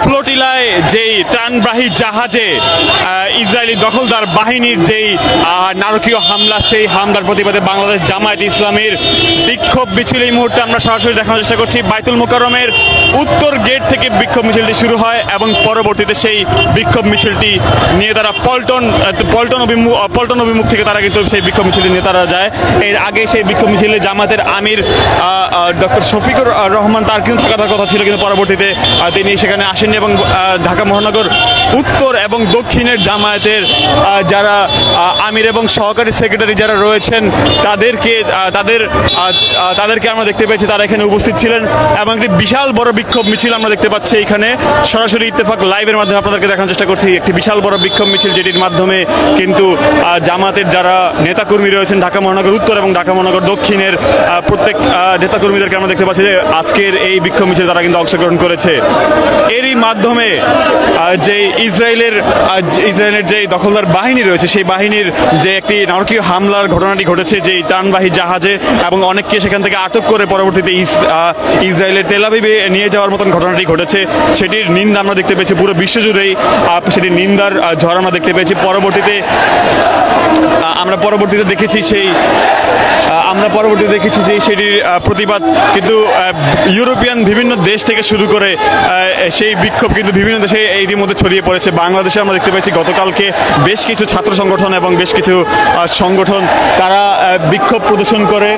ফ্লোটিলায় যেই ত্রাণবাহী জাহাজে ইসরায়েলি দখলদার বাহিনীর যেই নারকীয় হামলা, সেই হামলার প্রতিবাদে বাংলাদেশ জামায়াত ইসলামীর বিক্ষোভ মিছিল এই মুহূর্তে আমরা সরাসরি দেখানোর চেষ্টা করছি। বাইতুল মোকাররমের উত্তর গেট থেকে বিক্ষোভ মিছিলটি শুরু হয় এবং পরবর্তীতে সেই বিক্ষোভ মিছিলটি নিয়ে তারা পল্টন অভিমুখ থেকে তারা কিন্তু সেই বিক্ষোভ মিছিলটি নিয়ে তারা যায়। এর আগে সেই বিক্ষোভ মিছিলে জামাতের আমির ডক্টর শফিকুর রহমান তার কিন্তু থাকার কথা ছিল, কিন্তু পরবর্তীতে তিনি সেখানে আসেননি এবং ঢাকা মহানগর উত্তর এবং দক্ষিণের জামায়াতের যারা আমির এবং সহকারী সেক্রেটারি যারা রয়েছেন তাদেরকে আমরা দেখতে পেয়েছি, তারা এখানে উপস্থিত ছিলেন এবং একটি বিশাল বড় বিক্ষোভ মিছিল আমরা দেখতে পাচ্ছি এখানে। সরাসরি ইত্তেফাক লাইভের মাধ্যমে আপনাদেরকে দেখানোর চেষ্টা করছি একটি বিশাল বড় বিক্ষোভ মিছিল, যেটির মাধ্যমে কিন্তু জামাতের যারা নেতাকর্মী রয়েছেন ঢাকা মহানগর উত্তর এবং ঢাকা মহানগর দক্ষিণের প্রত্যেক নেতাকর্মীদেরকে আমরা দেখতে পাচ্ছি যে আজকের এই বিক্ষোভ মিছিলে তারা কিন্তু অংশগ্রহণ করেছে। এরই মাধ্যমে যে ইসরায়েলের যে দখলদার বাহিনী রয়েছে, সেই বাহিনীর যে একটি নারকীয় হামলার ঘটনাটি ঘটেছে যে ত্রাণবাহী জাহাজে, এবং অনেককে সেখান থেকে আটক করে পরবর্তীতে ইসরায়েলের তেল আবিবে নিয়ে যাওয়ার মতন ঘটনাটি ঘটেছে, সেটির নিন্দা আমরা দেখতে পেয়েছি পুরো বিশ্বজুড়েই। সেটির নিন্দার ঝড় আমরা দেখতে পেয়েছি। আমরা পরবর্তীতে দেখেছি যে সেটির প্রতিবাদ কিন্তু ইউরোপিয়ান বিভিন্ন দেশ থেকে শুরু করে সেই বিক্ষোভ কিন্তু বিভিন্ন দেশে ইতিমধ্যে ছড়িয়ে পড়েছে। বাংলাদেশে আমরা দেখতে পেয়েছি গতকালকে বেশ কিছু ছাত্র সংগঠন এবং বেশ কিছু সংগঠন তারা বিক্ষোভ প্রদর্শন করে।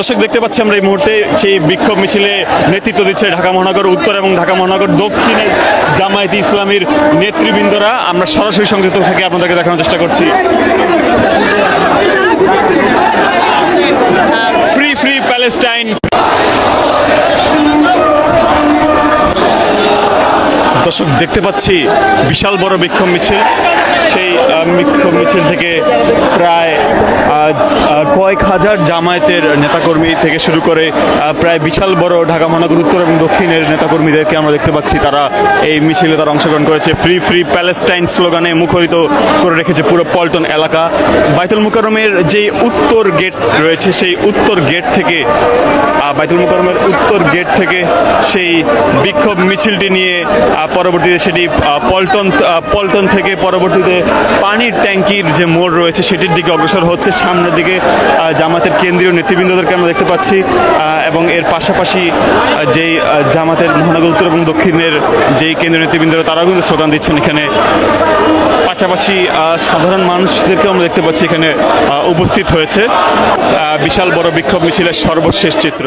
দর্শক দেখতে পাচ্ছি আমরা এই মুহূর্তে সেই বিক্ষোভ মিছিলে নেতৃত্ব দিচ্ছে ঢাকা মহানগর উত্তর এবং ঢাকা মহানগর দক্ষিণের জামায়াতে ইসলামীর নেতৃবৃন্দরা। আমরা সরাসরি সংযুক্ত থেকে আপনাদেরকে দেখানোর চেষ্টা করছি। Free free Palestine. দর্শক দেখতে পাচ্ছি বিশাল বড় বিক্ষোভ মিছিল। সেই বিক্ষোভ মিছিল থেকে প্রায় কয়েক হাজার জামায়াতের নেতাকর্মী থেকে শুরু করে প্রায় বিশাল বড় ঢাকা মহানগর উত্তর এবং দক্ষিণের নেতাকর্মীদেরকে আমরা দেখতে পাচ্ছি তারা এই মিছিলে তারা অংশগ্রহণ করেছে। ফ্রি ফ্রি প্যালেস্টাইন স্লোগানে মুখরিত করে রেখেছে পুরো পল্টন এলাকা। বাইতুল মোকাররমের যে উত্তর গেট রয়েছে, সেই উত্তর গেট থেকে বাইতুল মোকাররমের উত্তর গেট থেকে সেই বিক্ষোভ মিছিলটি নিয়ে পরবর্তীতে সেটি পল্টন থেকে পরবর্তীতে পানির ট্যাঙ্কির যে মোড় রয়েছে সেটির দিকে অগ্রসর হচ্ছে। সামনের দিকে জামাতের কেন্দ্রীয় নেতৃবৃন্দদেরকে আমরা দেখতে পাচ্ছি এবং এর পাশাপাশি যেই জামাতের মহানগর উত্তর এবং দক্ষিণের যেই কেন্দ্রীয় নেতৃবৃন্দরা তারাও কিন্তু স্লোগান দিচ্ছেন এখানে। পাশাপাশি সাধারণ মানুষদেরকেও আমরা দেখতে পাচ্ছি এখানে উপস্থিত হয়েছে। বিশাল বড় বিক্ষোভ মিছিলের সর্বশেষ চিত্র।